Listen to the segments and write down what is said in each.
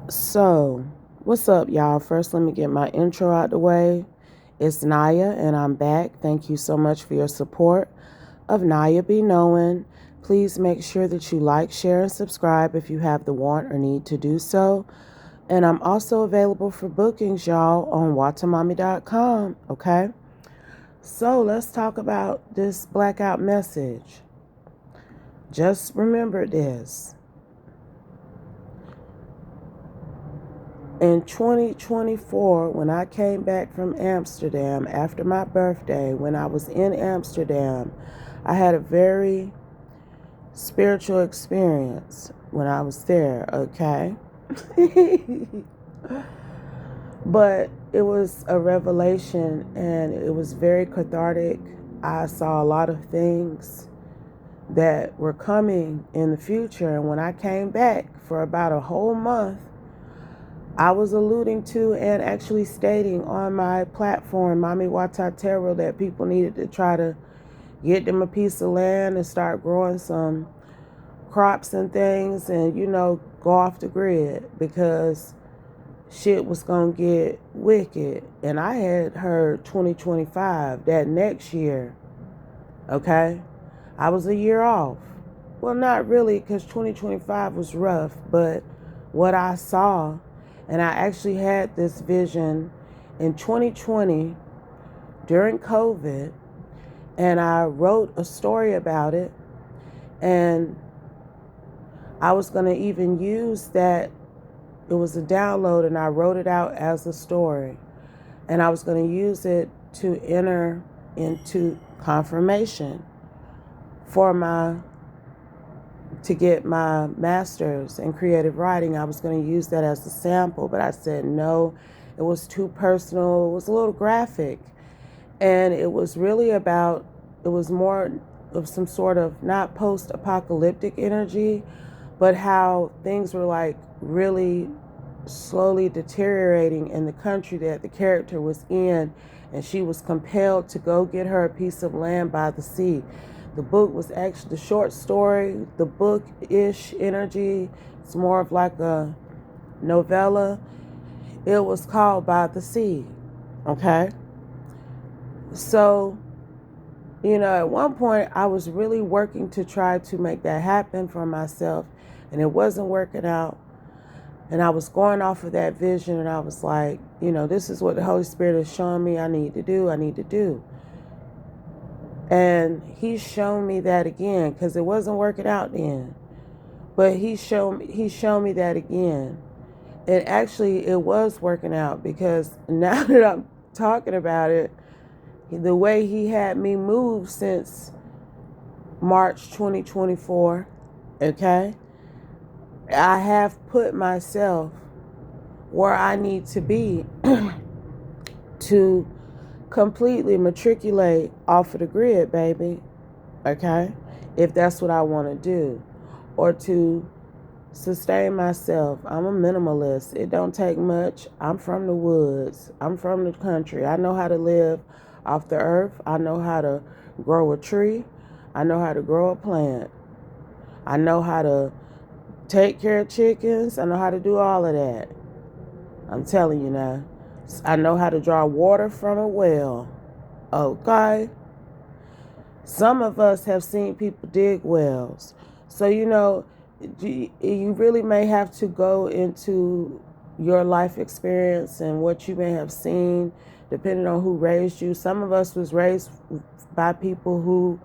So, what's up, y'all? First, let me get my intro out the way. It's Naya, and I'm back. Thank you so much for your support of Naya Be Knowing. Please make sure that you like, share, and subscribe if you have the want or need to do so. And I'm also available for bookings, y'all, on watamami.com, okay? So, let's talk about this blackout message. Just remember this. In 2024, when I came back from Amsterdam after my birthday, when I was in Amsterdam, I had a very spiritual experience when I was there, okay? But it was a revelation and it was very cathartic. I saw a lot of things that were coming in the future. And when I came back for about a whole month, I was alluding to and actually stating on my platform, Mami Watatero, that people needed to try to get them a piece of land and start growing some crops and things and, go off the grid because shit was going to get wicked. And I had heard 2025, that next year, okay? I was a year off. Well, not really, because 2025 was rough, but what I saw, and I actually had this vision in 2020 during COVID, and I wrote a story about it, and I was going to even use that. It was a download, and I wrote it out as a story, and I was going to use it to enter into confirmation to get my master's in creative writing. I was going to use that as a sample, but I said no, it was too personal. It was a little graphic. And it was really about, it was more of some sort of not post-apocalyptic energy, but how things were like really slowly deteriorating in the country that the character was in, and she was compelled to go get her a piece of land by the sea. The book was actually the short story, the book-ish energy. It's more of like a novella. It was called By the Sea, okay? So, at one point I was really working to try to make that happen for myself, and it wasn't working out. And I was going off of that vision, and I was like, this is what the Holy Spirit is showing me I need to do. And he's shown me that again, because it wasn't working out then. But he showed me that again. And actually it was working out, because now that I'm talking about it, the way he had me move since March 2024, okay, I have put myself where I need to be to completely matriculate off of the grid, baby, okay, if that's what I want to do, or to sustain myself. I'm a minimalist. It don't take much. I'm from the woods. I'm from the country. I know how to live off the earth. I know how to grow a tree. I know how to grow a plant. I know how to take care of chickens. I know how to do all of that. I'm telling you now. I know how to draw water from a well. Okay? Some of us have seen people dig wells. So, you really may have to go into your life experience and what you may have seen, depending on who raised you. Some of us was raised by people who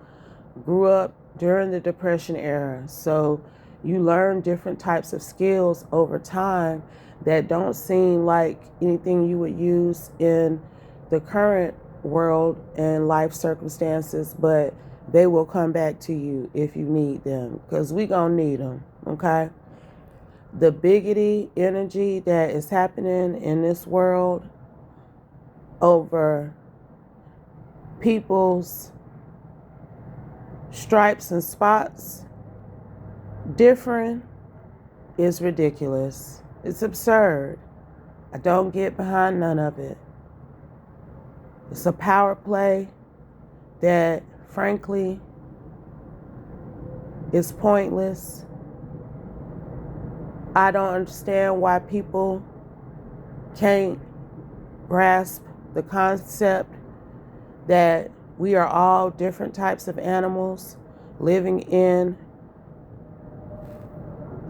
grew up during the Depression era. So you learn different types of skills over time that don't seem like anything you would use in the current world and life circumstances, but they will come back to you if you need them, because we gonna need them, okay? The biggity energy that is happening in this world over people's stripes and spots different is ridiculous. It's absurd. I don't get behind none of it. It's a power play that, frankly, is pointless. I don't understand why people can't grasp the concept that we are all different types of animals living in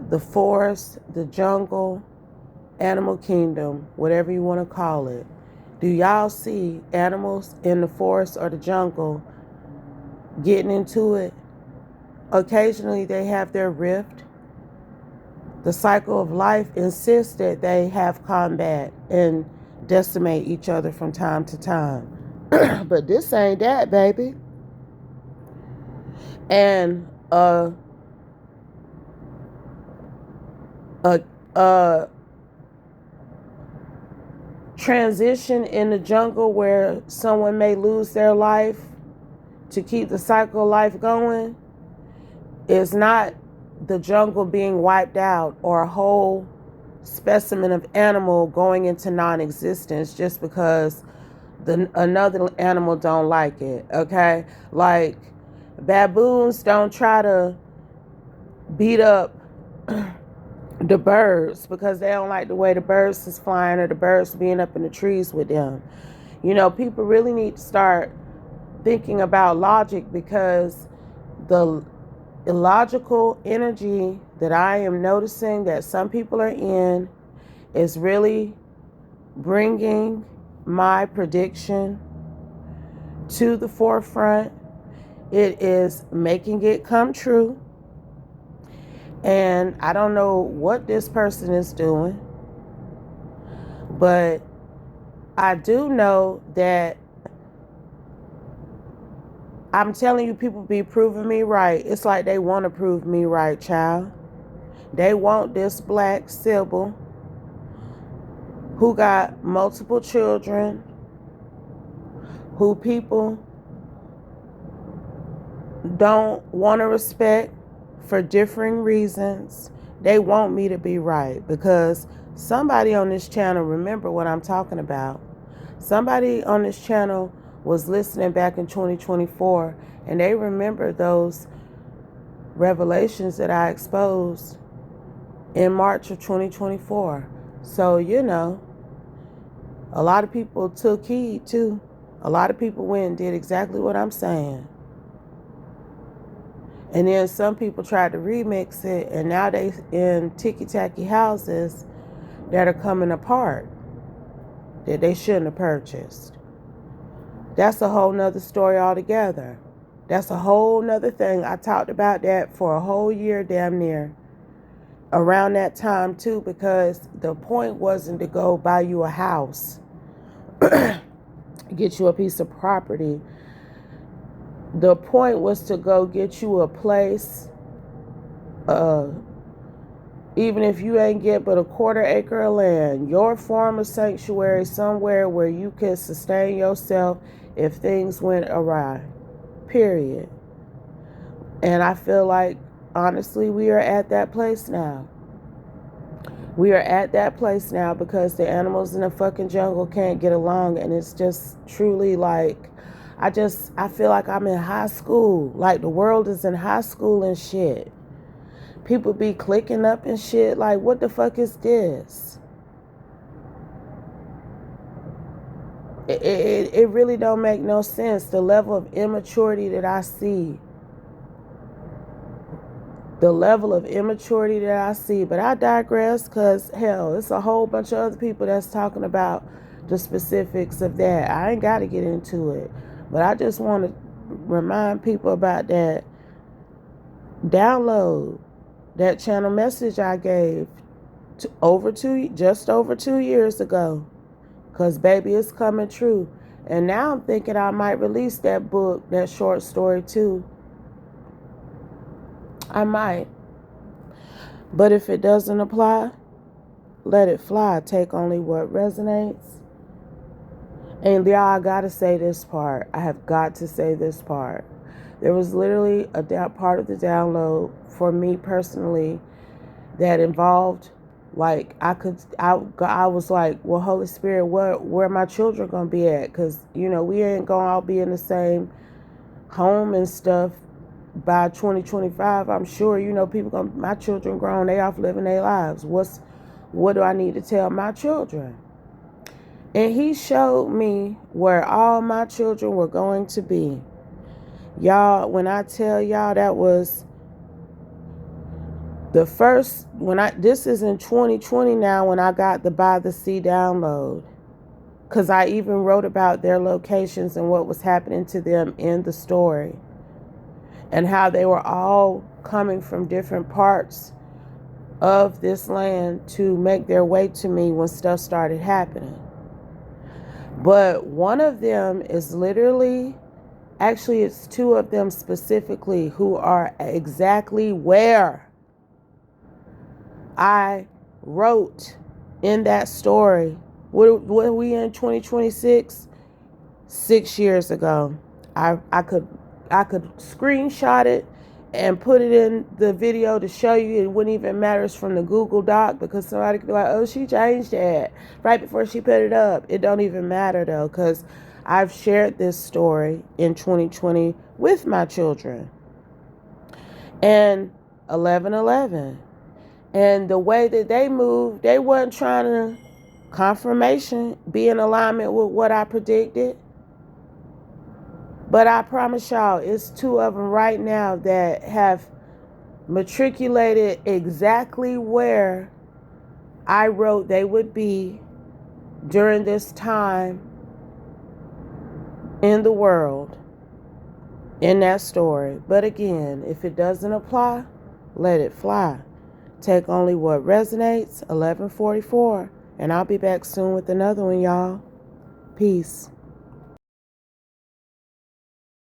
the forest, the jungle, animal kingdom, whatever you want to call it. Do y'all see animals in the forest or the jungle getting into it? Occasionally they have their rift. The cycle of life insists that they have combat and decimate each other from time to time. But this ain't that, baby. And a transition in the jungle where someone may lose their life to keep the cycle of life going is not the jungle being wiped out or a whole specimen of animal going into non-existence just because another animal don't like it. Okay, like baboons don't try to beat up the birds because they don't like the way the birds is flying or the birds being up in the trees with them. You know, people really need to start thinking about logic, because the illogical energy that I am noticing that some people are in is really bringing my prediction to the forefront. It is making it come true. And I don't know what this person is doing, but I do know that I'm telling you, people be proving me right. It's like they want to prove me right, child. They want this black Sybil who got multiple children, who people don't want to respect for differing reasons. They want me to be right because somebody on this channel remember what I'm talking about. Somebody on this channel was listening back in 2024 and they remember those revelations that I exposed in March of 2024. So, you know, a lot of people took heed too. A lot of people went and did exactly what I'm saying. And then some people tried to remix it, and now they in ticky-tacky houses that are coming apart that they shouldn't have purchased. That's a whole nother story altogether. That's a whole nother thing. I talked about that for a whole year damn near around that time too, because the point wasn't to go buy you a house, get you a piece of property. The point was to go get you a place, even if you ain't get but a quarter acre of land, your form of sanctuary somewhere where you can sustain yourself if things went awry, period. And I feel like, honestly, we are at that place now. We are at that place now because the animals in the fucking jungle can't get along, and it's just truly like, I feel like I'm in high school. Like the world is in high school and shit. People be clicking up and shit. Like, what the fuck is this? It really don't make no sense. The level of immaturity that I see. The level of immaturity that I see. But I digress because, hell, it's a whole bunch of other people that's talking about the specifics of that. I ain't got to get into it. But I just want to remind people about that. Download that channel message I gave just over 2 years ago. Because, baby, it's coming true. And now I'm thinking I might release that book, that short story, too. I might. But if it doesn't apply, let it fly. Take only what resonates. And y'all, I got to say this part. I have got to say this part. There was literally a part of the download for me personally that involved, like, I was like, well, Holy Spirit, where my children going to be at? Because, you know, we ain't going to all be in the same home and stuff by 2025, I'm sure, my children grown, they off living their lives. What do I need to tell my children? And he showed me where all my children were going to be. Y'all, when I tell y'all, that was the first, this is in 2020 now, when I got the By the Sea download. Because I even wrote about their locations and what was happening to them in the story. And how they were all coming from different parts of this land to make their way to me when stuff started happening. But one of them is literally, actually it's two of them specifically, who are exactly where I wrote in that story. What are we in 2026? 6 years ago. I could screenshot it and put it in the video to show you. It wouldn't even matter. It's from the Google Doc, because somebody could be like, oh, she changed that right before she put it up. It don't even matter though, because I've shared this story in 2020 with my children. And 11/11. And the way that they moved, they wasn't trying to confirmation be in alignment with what I predicted. But I promise y'all, it's two of them right now that have matriculated exactly where I wrote they would be during this time in the world, in that story. But again, if it doesn't apply, let it fly. Take only what resonates. 11:44. And I'll be back soon with another one, y'all. Peace.